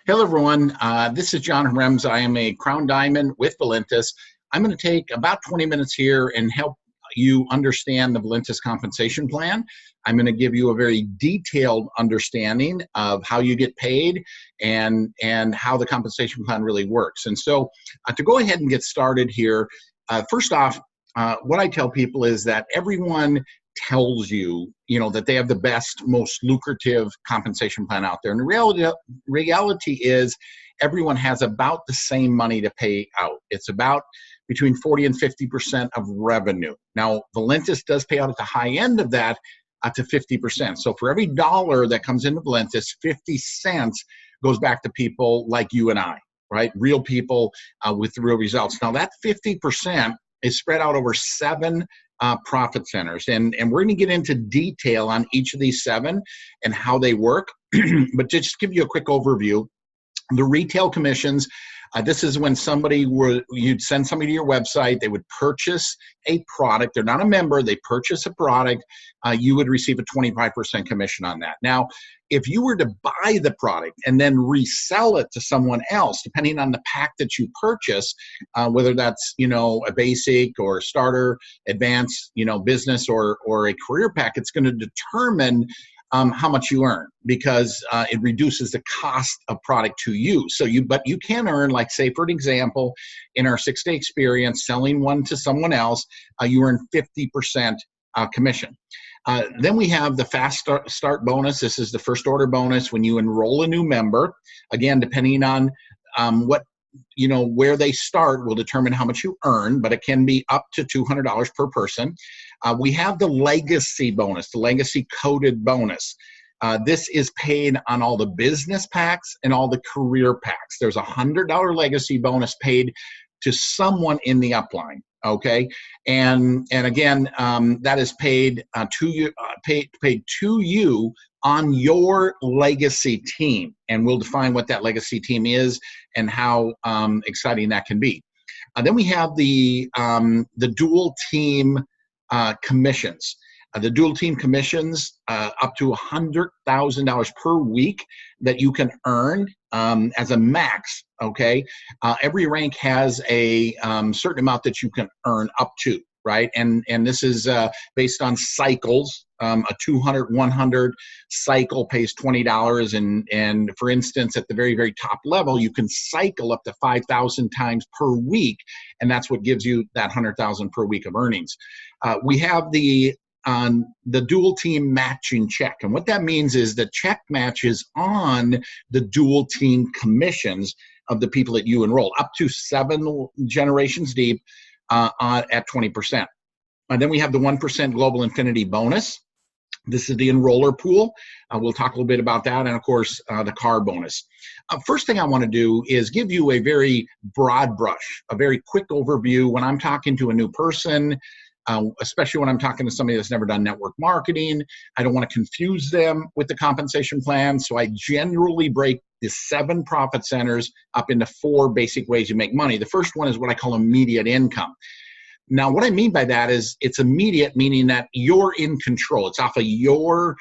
Hello, everyone. This is John Rems. I am a Crown Diamond with Valentus. I'm going to take about 20 minutes here and help you understand the Valentus compensation plan. I'm going to give you a very detailed understanding of how you get paid and how the compensation plan really works. And so to go ahead and get started here, first off, what I tell people is that everyone tells you, that they have the best, most lucrative compensation plan out there. And the reality is everyone has about the same money to pay out. It's about between 40 and 50% of revenue. Now, Valentus does pay out at the high end of that to 50%. So for every dollar that comes into Valentus, 50 cents goes back to people like you and I, right? Real people with real results. Now that 50% is spread out over 7 profit centers. And we're going to get into detail on each of these 7 and how they work. But to just give you a quick overview, the retail commissions, this is when you'd send somebody to your website, they would purchase a product. They're not a member, they purchase a product. You would receive a 25% commission on that. Now, if you were to buy the product and then resell it to someone else, depending on the pack that you purchase, whether that's, a basic or starter, advanced, business or a career pack, it's going to determine how much you earn, because it reduces the cost of product to you. But you can earn, like, say, for an example, in our 6-day experience, selling one to someone else, you earn 50% commission. Then we have the fast start bonus. This is the first order bonus when you enroll a new member. Again, depending on where they start will determine how much you earn, but it can be up to $200 per person. We have the legacy bonus, the legacy coded bonus. This is paid on all the business packs and all the career packs. There's a $100 legacy bonus paid to someone in the upline. Okay, and again, that is paid to you, paid to you on your legacy team, and we'll define what that legacy team is and how exciting that can be. Then we have the dual team commissions. The dual team commissions up to $100,000 per week that you can earn as a max. Okay, every rank has a certain amount that you can earn up to, right? And this is based on cycles. A 100 cycle pays $20, and for instance, at the very, very top level, you can cycle up to 5,000 times per week, and that's what gives you that 100,000 per week of earnings. We have the dual team matching check. And what that means is the check matches on the dual team commissions of the people that you enroll, up to 7 generations deep at 20%. And then we have the 1% Global Infinity bonus. This is the enroller pool. We'll talk a little bit about that. And of course, the car bonus. First thing I want to do is give you a very broad brush, a very quick overview. When I'm talking to a new person, especially when I'm talking to somebody that's never done network marketing, I don't want to confuse them with the compensation plan. So I generally break the 7 profit centers up into 4 basic ways you make money. The first one is what I call immediate income. Now, what I mean by that is it's immediate, meaning that you're in control. It's off of your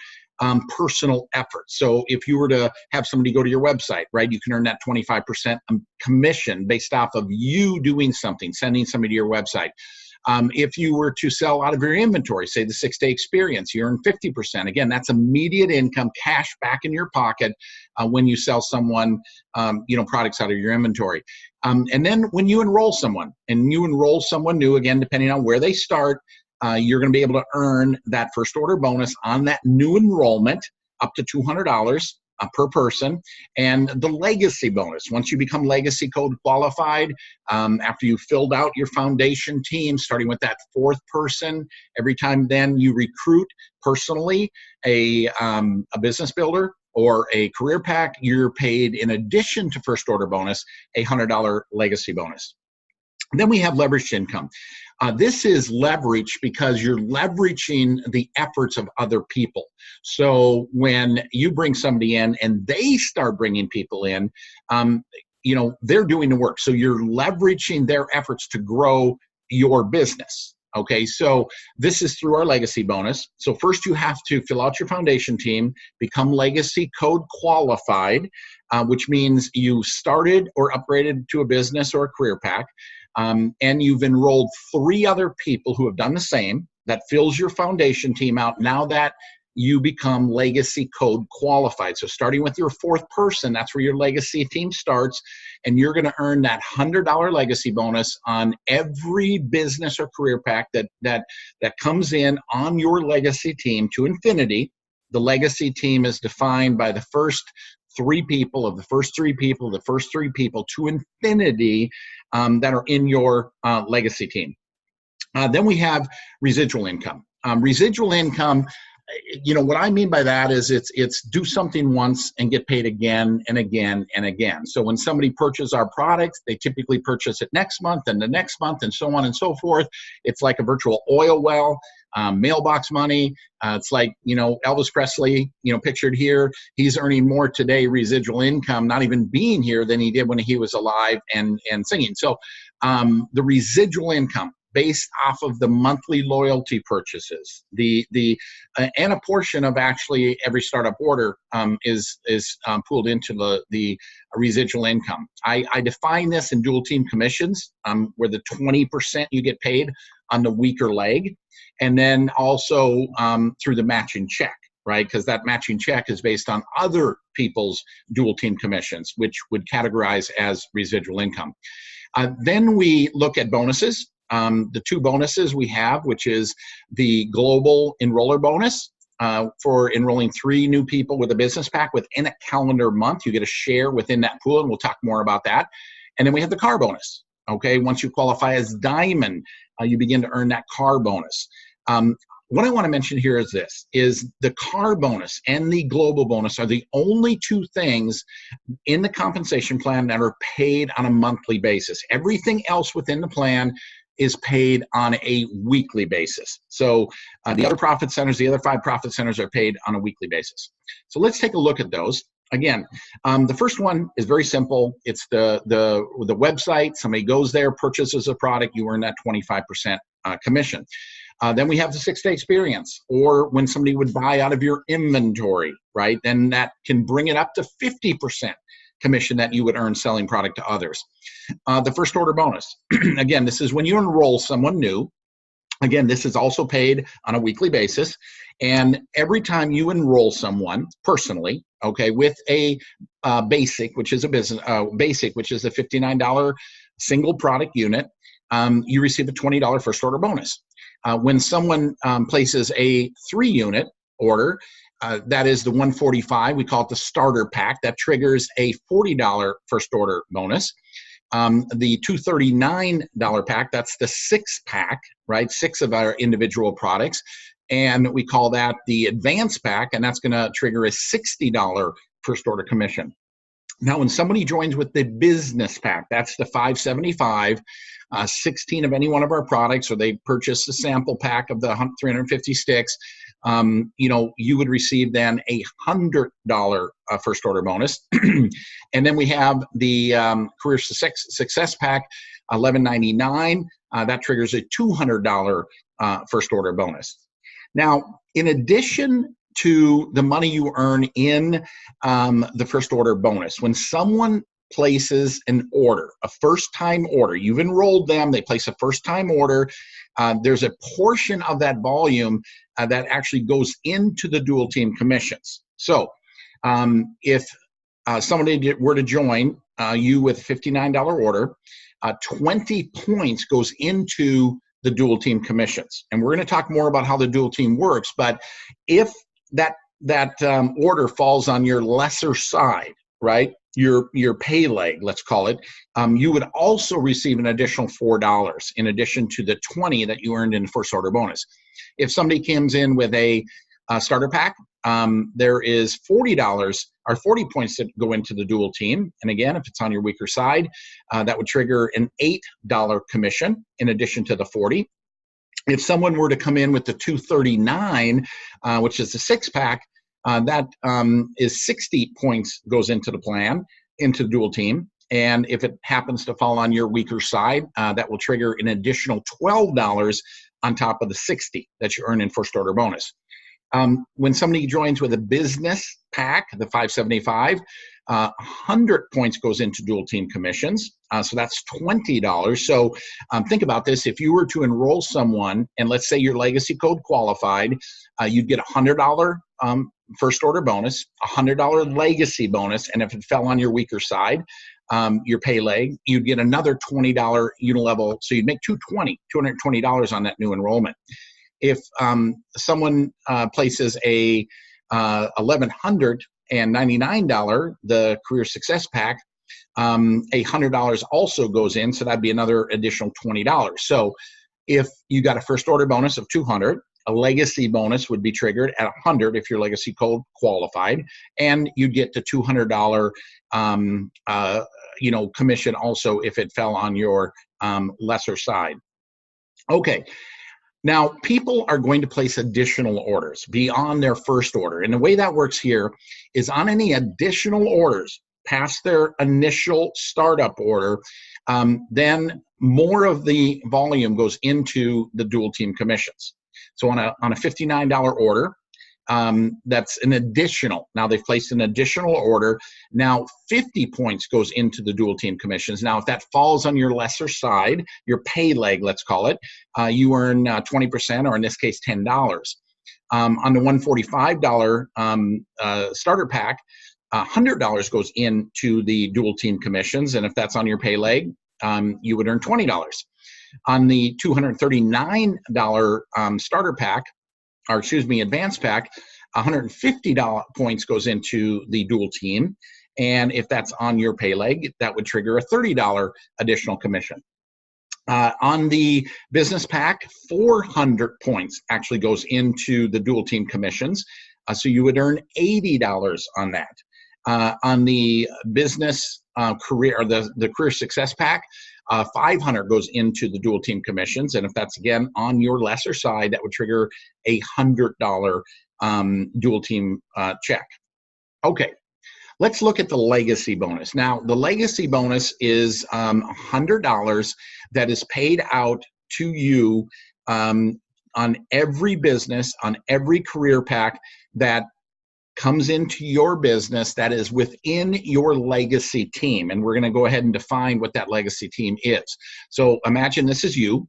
personal effort. So if you were to have somebody go to your website, right, you can earn that 25% commission based off of you doing something, sending somebody to your website. If you were to sell out of your inventory, say the 6-day experience, you earn 50%. Again, that's immediate income, cash back in your pocket when you sell someone, products out of your inventory. And then when you enroll someone, new, again, depending on where they start, you're going to be able to earn that first order bonus on that new enrollment up to $200 per person. And the legacy bonus, once you become legacy code qualified, after you filled out your foundation team, starting with that 4th person, every time then you recruit personally a business builder or a career pack, you're paid, in addition to first order bonus, a $100 legacy bonus. Then we have leveraged income. This is leverage because you're leveraging the efforts of other people. So when you bring somebody in and they start bringing people in, they're doing the work. So you're leveraging their efforts to grow your business. Okay, so this is through our legacy bonus. So first you have to fill out your foundation team, become legacy code qualified, which means you started or upgraded to a business or a career pack, and you've enrolled 3 other people who have done the same. That fills your foundation team out. Now that you become legacy code qualified. So starting with your 4th person, that's where your legacy team starts, and you're going to earn that $100 legacy bonus on every business or career pack that comes in on your legacy team to infinity. The legacy team is defined by the first 3 people of the first 3 people, the first 3 people to infinity that are in your legacy team. Then we have residual income. Residual income, what I mean by that is it's do something once and get paid again and again and again. So when somebody purchases our products, they typically purchase it next month and the next month and so on and so forth. It's like a virtual oil well, mailbox money. It's like, Elvis Presley, pictured here. He's earning more today, residual income, not even being here, than he did when he was alive and singing. So the residual income, based off of the monthly loyalty purchases, and a portion of actually every startup order is pooled into the residual income. I define this in dual team commissions, where the 20% you get paid on the weaker leg, and then also through the matching check, right? Because that matching check is based on other people's dual team commissions, which would categorize as residual income. Then we look at bonuses. The 2 bonuses we have, which is the global enroller bonus for enrolling 3 new people with a business pack within a calendar month. You get a share within that pool, and we'll talk more about that. And then we have the car bonus. Okay, once you qualify as diamond, you begin to earn that car bonus. What I want to mention here is the car bonus and the global bonus are the only 2 things in the compensation plan that are paid on a monthly basis. Everything else within the plan is paid on a weekly basis. So the other profit centers, the other 5 profit centers, are paid on a weekly basis. So let's take a look at those. Again, the first one is very simple. It's the website. Somebody goes there, purchases a product, you earn that 25% commission. Then we have the 6-day experience, or when somebody would buy out of your inventory, right? Then that can bring it up to 50% commission that you would earn selling product to others. The first order bonus. Again, this is when you enroll someone new. Again, this is also paid on a weekly basis. And every time you enroll someone personally, okay, with a basic, which is a business, which is a $59 single product unit, you receive a $20 first order bonus. When someone places a 3-unit order, that is the 145. We call it the starter pack. That triggers a $40 first order bonus. The $239 pack, that's the 6-pack, right? 6 of our individual products. And we call that the advanced pack, and that's going to trigger a $60 first order commission. Now, when somebody joins with the business pack, that's the $575, 16 of any one of our products, or they purchase a sample pack of the 350 sticks, you would receive then a $100 first order bonus. And then we have the Career Success Pack, $11.99. That triggers a $200 first order bonus. Now, in addition to the money you earn in the first order bonus, when someone places an order, a first-time order, you've enrolled them, they place a first-time order, there's a portion of that volume that actually goes into the dual team commissions. So if somebody were to join you with a $59 order, 20 points goes into the dual team commissions. And we're going to talk more about how the dual team works, but if that order falls on your lesser side, right, your pay leg, let's call it, you would also receive an additional $4 in addition to the 20 that you earned in the first order bonus. If somebody comes in with a starter pack, there is $40 or 40 points that go into the dual team. And again, if it's on your weaker side, that would trigger an $8 commission in addition to the 40. If someone were to come in with the 239, which is the 6-pack, that is 60 points goes into the plan, into the dual team. And if it happens to fall on your weaker side, that will trigger an additional $12 on top of the 60 that you earn in first order bonus. When somebody joins with a business pack, the 575, 100 points goes into dual team commissions. So that's $20. So think about this. If you were to enroll someone, and let's say your legacy code qualified, you'd get a $100 first order bonus, a $100 legacy bonus, and if it fell on your weaker side, your pay leg, you'd get another $20 unilevel. So you'd make $220 on that new enrollment. If someone places a $1,199, the Career Success Pack, $100 also goes in, so that'd be another additional $20. So if you got a first order bonus of $200, a legacy bonus would be triggered at $100 if your legacy code qualified, and you'd get the $200 commission also if it fell on your lesser side. Okay. Now, people are going to place additional orders beyond their first order. And the way that works here is on any additional orders past their initial startup order, then more of the volume goes into the dual team commissions. So on a $59 order, that's an additional. Now they've placed an additional order. Now 50 points goes into the dual team commissions. Now if that falls on your lesser side, your pay leg, let's call it, you earn 20%, or in this case, $10. On the $145 starter pack, $100 goes into the dual team commissions, and if that's on your pay leg, you would earn $20. On the $239 starter pack, or excuse me, advanced pack, $150 points goes into the dual team. And if that's on your pay leg, that would trigger a $30 additional commission. On the business pack, 400 points actually goes into the dual team commissions. So you would earn $80 on that. On the business career, or the career success pack, 500 goes into the dual team commissions, and if that's again on your lesser side, that would trigger a $100 dual team check. Okay, let's look at the legacy bonus. Now, the legacy bonus is $100 that is paid out to you on every business, on every career pack that comes into your business that is within your legacy team. And we're going to go ahead and define what that legacy team is. So imagine this is you,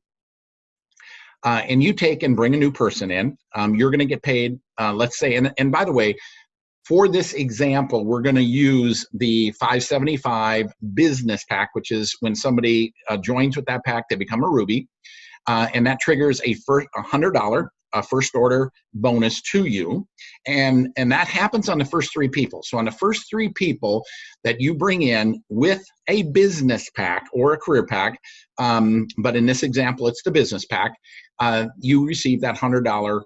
and you take and bring a new person in. You're going to get paid, let's say, and by the way, for this example, we're going to use the 575 business pack, which is when somebody joins with that pack, they become a Ruby, and that triggers a $100 first order bonus to you, and that happens on the first 3 people. So on the first 3 people that you bring in with a business pack or a career pack, but in this example it's the business pack, you receive that $100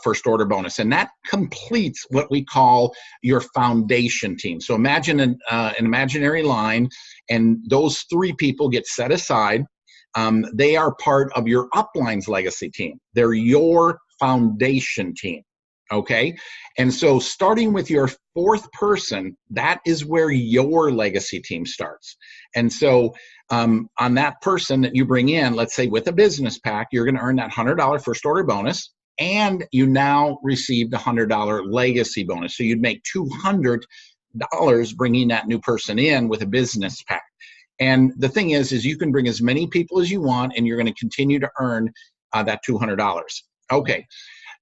first order bonus, and that completes what we call your foundation team. So imagine an imaginary line, and those 3 people get set aside. They are part of your upline's legacy team. They're your foundation team, okay? And so starting with your 4th person, that is where your legacy team starts. And so on that person that you bring in, let's say with a business pack, you're going to earn that $100 first order bonus, and you now receive the $100 legacy bonus. So you'd make $200 bringing that new person in with a business pack. And the thing is you can bring as many people as you want, and you're going to continue to earn that $200. Okay.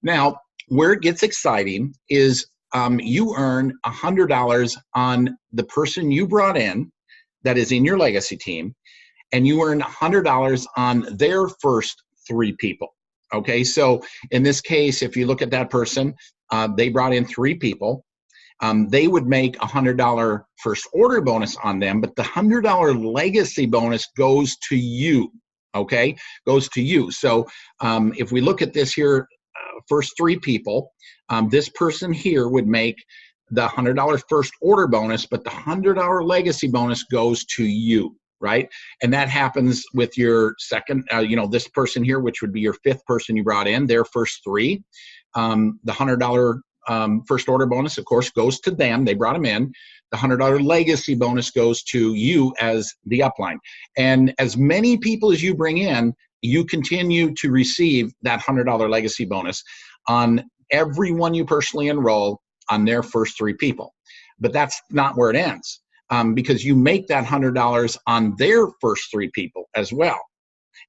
Now, where it gets exciting is you earn $100 on the person you brought in that is in your legacy team, and you earn $100 on their first 3 people. Okay. So in this case, if you look at that person, they brought in 3 people. They would make a $100 first order bonus on them, but the $100 legacy bonus goes to you, okay? Goes to you. So if we look at this here, first 3 people, this person here would make the $100 first order bonus, but the $100 legacy bonus goes to you, right? And that happens with your second, this person here, which would be your 5th person you brought in, their first 3. The $100 first order bonus, of course, goes to them. They brought them in. The $100 legacy bonus goes to you as the upline. And as many people as you bring in, you continue to receive that $100 legacy bonus on everyone you personally enroll on their first 3 people. But that's not where it ends, because you make that $100 on their first 3 people as well.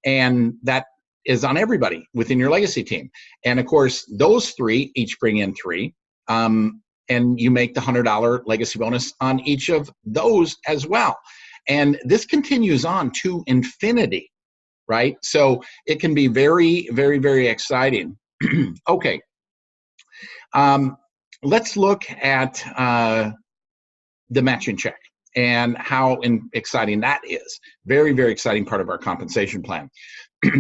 And that is on everybody within your legacy team. And of course, those 3 each bring in 3. And you make the $100 legacy bonus on each of those as well. And this continues on to infinity, right? So it can be very, very, very exciting. Okay. Let's look at the matching check and how exciting that is. Very, very exciting part of our compensation plan.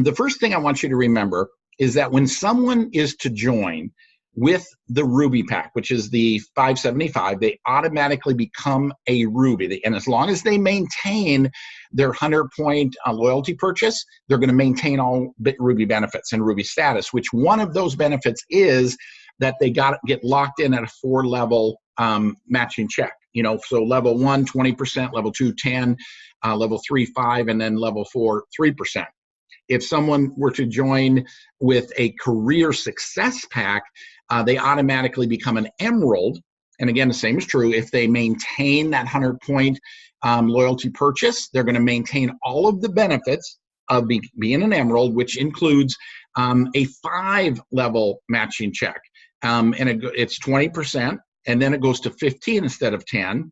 The first thing I want you to remember is that when someone is to join with the Ruby pack, which is the 575, they automatically become a Ruby. And as long as they maintain their 100-point loyalty purchase, they're going to maintain all Ruby benefits and Ruby status, which one of those benefits is that they get locked in at a 4-level matching check. You know, so level 1, 20%, level 2, 10, level 3, 5, and then level 4, 3%. If someone were to join with a career success pack, they automatically become an emerald. And again, the same is true. If they maintain that 100-point loyalty purchase, they're going to maintain all of the benefits of being an emerald, which includes a 5-level matching check. And it's 20%, and then it goes to 15 instead of 10.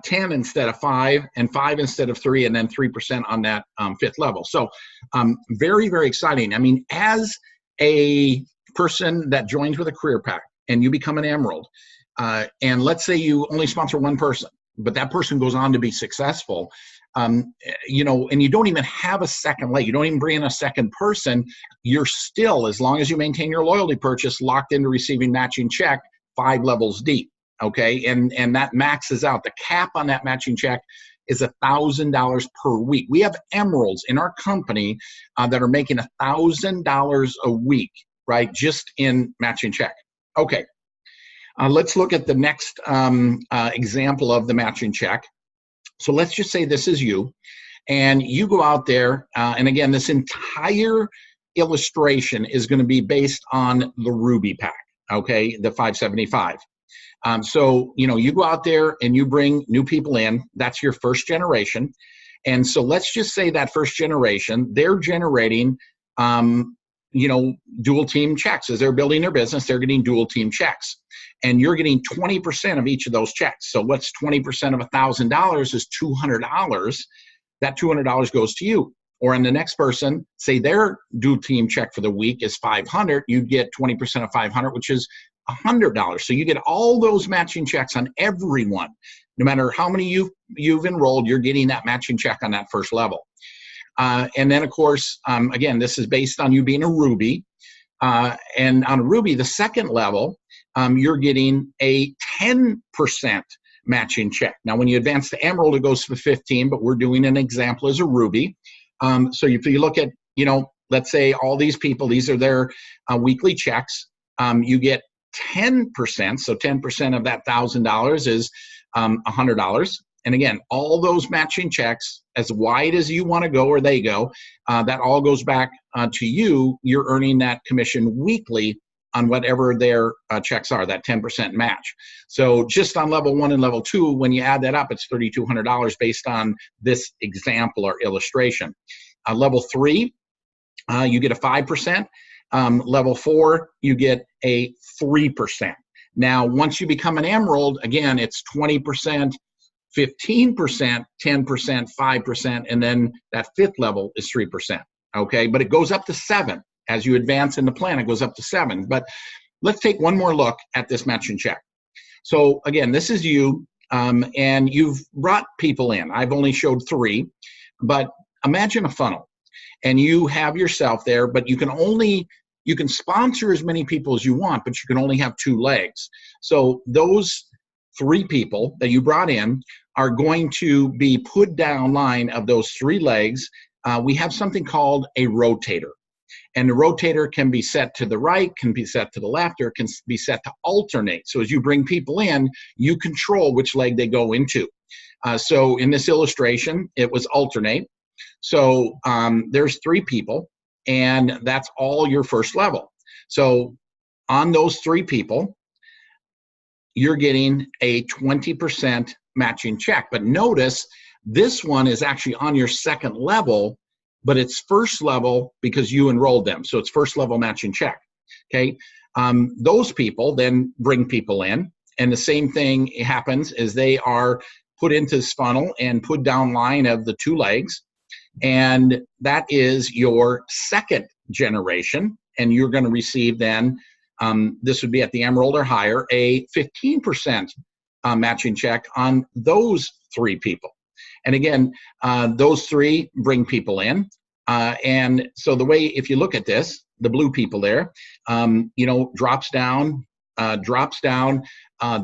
10 instead of 5, and 5 instead of 3, and then 3% on that 5th level. So very, very exciting. I mean, as a person that joins with a career pack and you become an emerald, and let's say you only sponsor 1 person, but that person goes on to be successful, you know, and you don't even have a second leg, you don't even bring in a second person, you're still, as long as you maintain your loyalty purchase, locked into receiving matching check 5 levels deep. Okay, and that maxes out. The cap on that matching check is $1,000 per week. We have emeralds in our company that are making $1,000 a week, right, just in matching check. Okay, let's look at the next example of the matching check. So let's just say this is you, and you go out there, and again, this entire illustration is going to be based on the Ruby pack, okay, the 575. So, you know, you go out there and you bring new people in. That's your first generation. And so let's just say that first generation, they're generating, you know, dual team checks. As they're building their business, they're getting dual team checks. And you're getting 20% of each of those checks. So what's 20% of $1,000 is $200. That $200 goes to you. Or in the next person, say their dual team check for the week is $500, you get 20% of $500, which is $100. So you get all those matching checks on everyone. No matter how many you've enrolled, you're getting that matching check on that first level. And then, of course, again, this is based on you being a Ruby. And on a Ruby, the second level, you're getting a 10% matching check. Now, when you advance to Emerald, it goes to 15, but we're doing an example as a Ruby. So if you look at, you know, let's say all these people, these are their weekly checks, you get 10%, so 10% of that $1,000 is $100. And again, all those matching checks, as wide as you want to go or they go, that all goes back to you. You're earning that commission weekly on whatever their checks are, that 10% match. So just on level 1 and level 2, when you add that up, it's $3,200 based on this example or illustration. Level 3, you get a 5%. Level 4, you get a 3%. Now, once you become an emerald, again, it's 20%, 15%, 10%, 5%, and then that 5th level is 3%. Okay, but it goes up to 7. As you advance in the plan, it goes up to 7. But let's take one more look at this matching check. So again, this is you, and you've brought people in. I've only showed 3, but imagine a funnel. And you have yourself there, but you can sponsor as many people as you want, but you can only have 2 legs. So those 3 people that you brought in are going to be put down line of those 3 legs. We have something called a rotator. And the rotator can be set to the right, can be set to the left, or can be set to alternate. So as you bring people in, you control which leg they go into. So in this illustration, it was alternate. So there's 3 people, and that's all your first level. So on those 3 people, you're getting a 20% matching check. But notice this one is actually on your second level, but it's first level because you enrolled them. So it's first level matching check. Okay. Those people then bring people in, and the same thing happens is they are put into this funnel and put down line of the 2 legs. And that is your second generation. And you're going to receive then, this would be at the Emerald or higher, a 15% matching check on those 3 people. And again, those 3 bring people in. And so the way, if you look at this, the blue people there, drops down.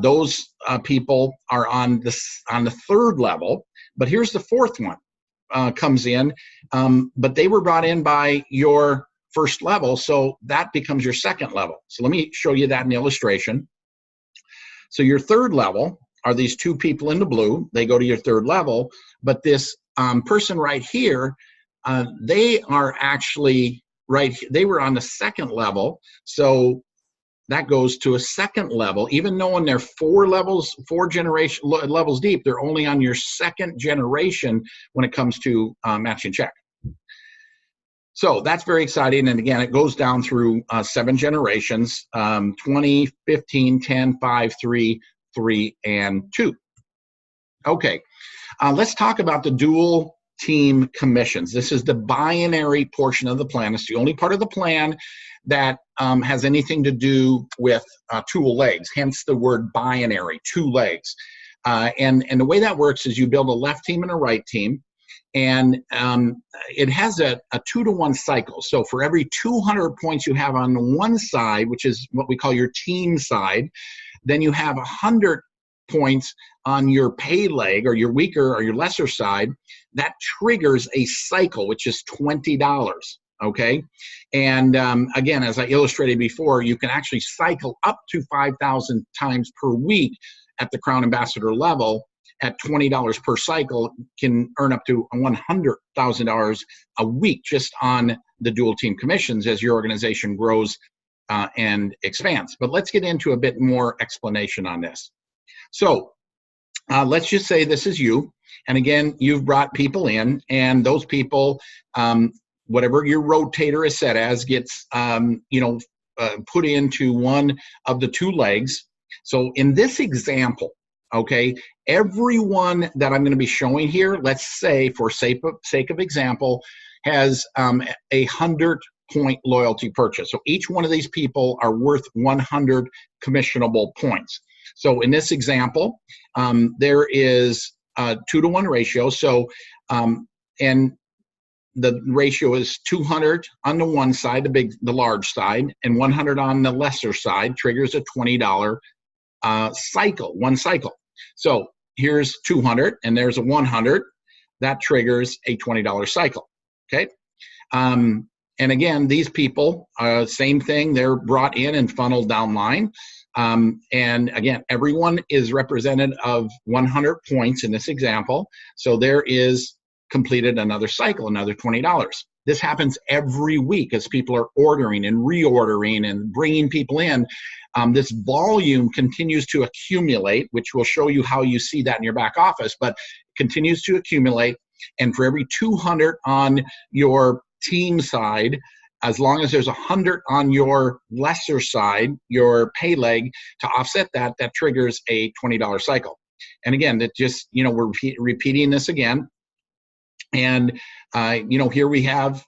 Those people are on the 3rd level. But here's the 4th one. Comes in, but they were brought in by your first level, so that becomes your second level. So let me show you that in the illustration. So your 3rd level are these 2 people in the blue. They go to your 3rd level, but this person right here, they are actually they were on the 2nd level, so that goes to a 2nd level. Even though when they're 4 levels deep, they're only on your 2nd generation when it comes to matching check. So that's very exciting. And again, it goes down through 7 generations, 20, 15, 10, 5, 3, 3, and 2. Okay, let's talk about the dual team commissions. This is the binary portion of the plan. It's the only part of the plan that has anything to do with 2 legs, hence the word binary, 2 legs. And the way that works is you build a left team and a right team, and it has a 2-to-1 cycle. So for every 200 points you have on one side, which is what we call your team side, then you have 100 points on your pay leg or your weaker or your lesser side. That triggers a cycle, which is $20. Okay, and again, as I illustrated before, you can actually cycle up to 5,000 times per week at the Crown Ambassador level. At $20 per cycle, can earn up to $100,000 a week just on the dual team commissions as your organization grows and expands. But let's get into a bit more explanation on this. So let's just say this is you, and again, you've brought people in, and those people, whatever your rotator is set as, gets put into one of the 2 legs. So in this example, okay, everyone that I'm going to be showing here, let's say for sake of example, has a 100-point loyalty purchase. So each one of these people are worth 100 commissionable points. So in this example, there is a 2-to-1 ratio. So and the ratio is 200 on the one side, the large side, and 100 on the lesser side, triggers a $20 cycle, one cycle. So here's 200, and there's a 100. That triggers a $20 cycle, okay? And again, these people, same thing, they're brought in and funneled down line. And again, everyone is represented of 100 points in this example. So there is completed another cycle, another $20. This happens every week as people are ordering and reordering and bringing people in. This volume continues to accumulate, which will show you how you see that in your back office, but continues to accumulate. And for every 200 on your team side, as long as there's 100 on your lesser side, your pay leg, to offset that, that triggers a $20 cycle. And again, that just, we're repeating this again. And, here we have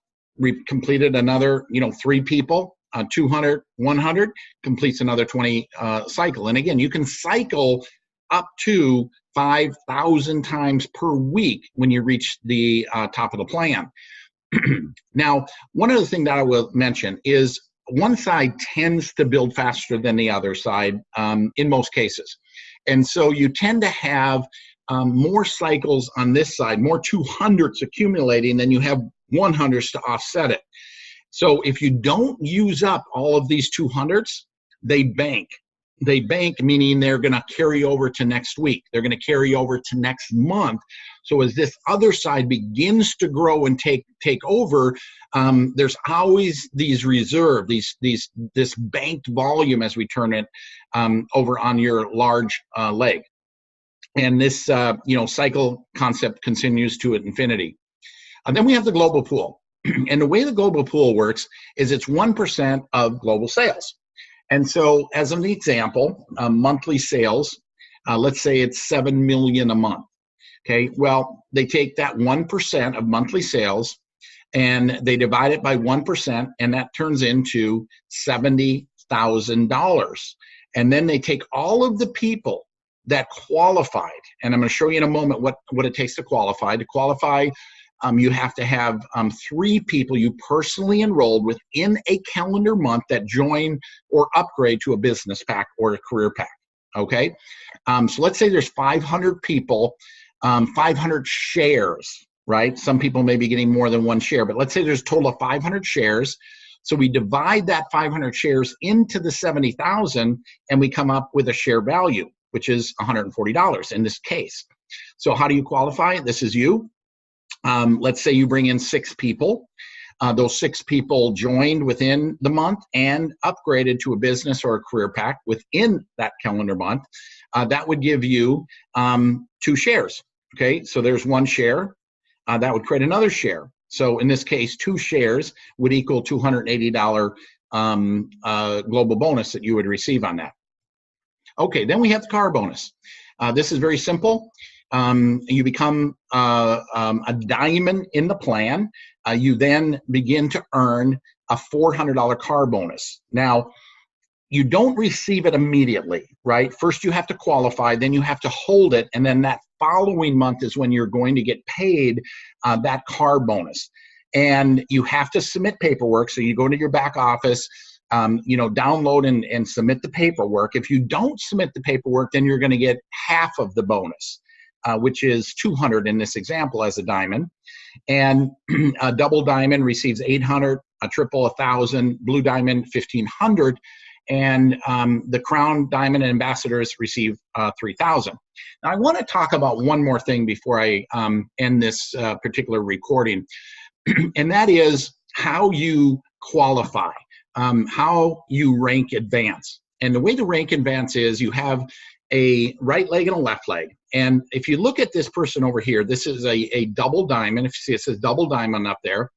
completed another, 3 people, 200, 100, completes another 20 cycle. And again, you can cycle up to 5,000 times per week when you reach the top of the plan. Now, one other thing that I will mention is one side tends to build faster than the other side in most cases. And so you tend to have more cycles on this side, more 200s accumulating than you have 100s to offset it. So if you don't use up all of these 200s, they bank. They bank, meaning they're going to carry over to next week. They're going to carry over to next month. So as this other side begins to grow and take over, there's always these reserve, this banked volume as we turn it over on your large leg. And this cycle concept continues to infinity. And then we have the global pool. And the way the global pool works is it's 1% of global sales. And so as an example, monthly sales, let's say it's 7 million a month. Okay, well, they take that 1% of monthly sales and they divide it by 1%, and that turns into $70,000. And then they take all of the people that qualified, and I'm going to show you in a moment what it takes to qualify. To qualify, you have to have 3 people you personally enrolled within a calendar month that join or upgrade to a business pack or a career pack, okay? So let's say there's 500 people, 500 shares, right? Some people may be getting more than one share, but let's say there's a total of 500 shares. So we divide that 500 shares into the 70,000 and we come up with a share value, which is $140 in this case. So how do you qualify? This is you. Let's say you bring in 6 people. Those 6 people joined within the month and upgraded to a business or a career pack within that calendar month. That would give you 2 shares. Okay, so there's 1 share. That would create another share. So in this case, 2 shares would equal $280 global bonus that you would receive on that. Okay, then we have the car bonus. This is very simple. You become a diamond in the plan. You then begin to earn a $400 car bonus. Now, you don't receive it immediately, right? First, you have to qualify, then you have to hold it, and then that following month is when you're going to get paid that car bonus. And you have to submit paperwork. So you go to your back office, download and submit the paperwork. If you don't submit the paperwork, then you're going to get half of the bonus. Which is 200 in this example as a diamond. And a double diamond receives 800, a triple 1,000, blue diamond 1,500, and the crown diamond and ambassadors receive 3,000. Now I want to talk about one more thing before I end this particular recording, and that is how you qualify, how you rank advance. And the way to rank advance is you have a right leg and a left leg. And if you look at this person over here, this is a double diamond. If you see it says double diamond up there,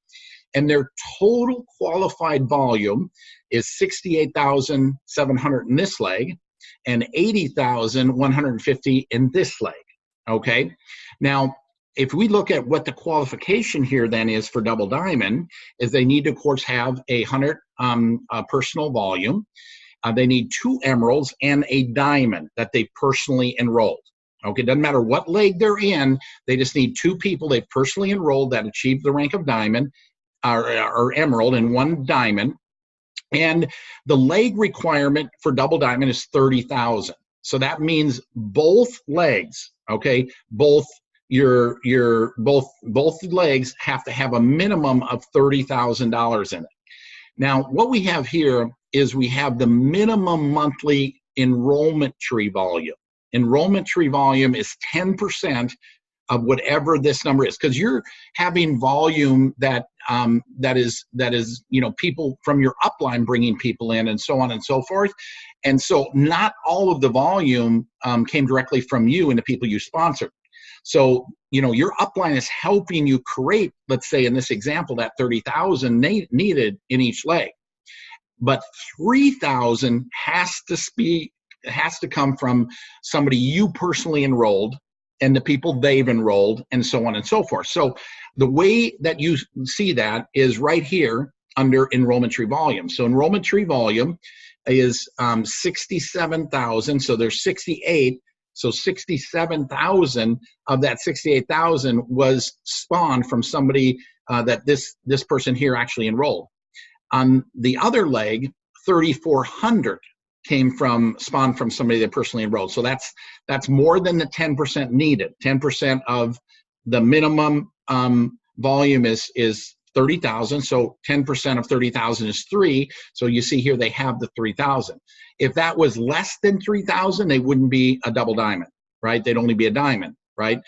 and their total qualified volume is 68,700 in this leg and 80,150 in this leg, okay? Now, if we look at what the qualification here then is for double diamond, is they need to, of course, have 100 personal volume. They need 2 emeralds and a diamond that they personally enrolled. Okay, doesn't matter what leg they're in, they just need 2 people they've personally enrolled that achieved the rank of diamond or emerald and 1 diamond. And the leg requirement for double diamond is 30,000. So that means both legs, okay, both legs have to have a minimum of $30,000 in it. Now, what we have here is we have the minimum monthly enrollment tree volume. Enrollment tree volume is 10% of whatever this number is, because you're having volume that is people from your upline bringing people in and so on and so forth. And so not all of the volume came directly from you and the people you sponsored. So, your upline is helping you create, let's say in this example, that 30,000 needed in each leg. But 3,000 has to come from somebody you personally enrolled and the people they've enrolled and so on and so forth. So the way that you see that is right here under enrollment tree volume. So enrollment tree volume is 67,000. So there's 68. So 67,000 of that 68,000 was spawned from somebody that this person here actually enrolled. On the other leg, 3,400 spawned from somebody that personally enrolled. So that's more than the 10% needed. 10% of the minimum volume is 30,000. So 10% of 30,000 is 3. So you see here they have the 3,000. If that was less than 3,000, they wouldn't be a double diamond, right? They'd only be a diamond, right?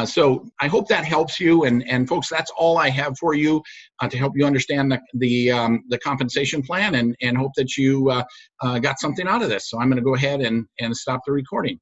So I hope that helps you. And folks, that's all I have for you to help you understand the compensation plan, and hope that you got something out of this. So I'm going to go ahead and stop the recording.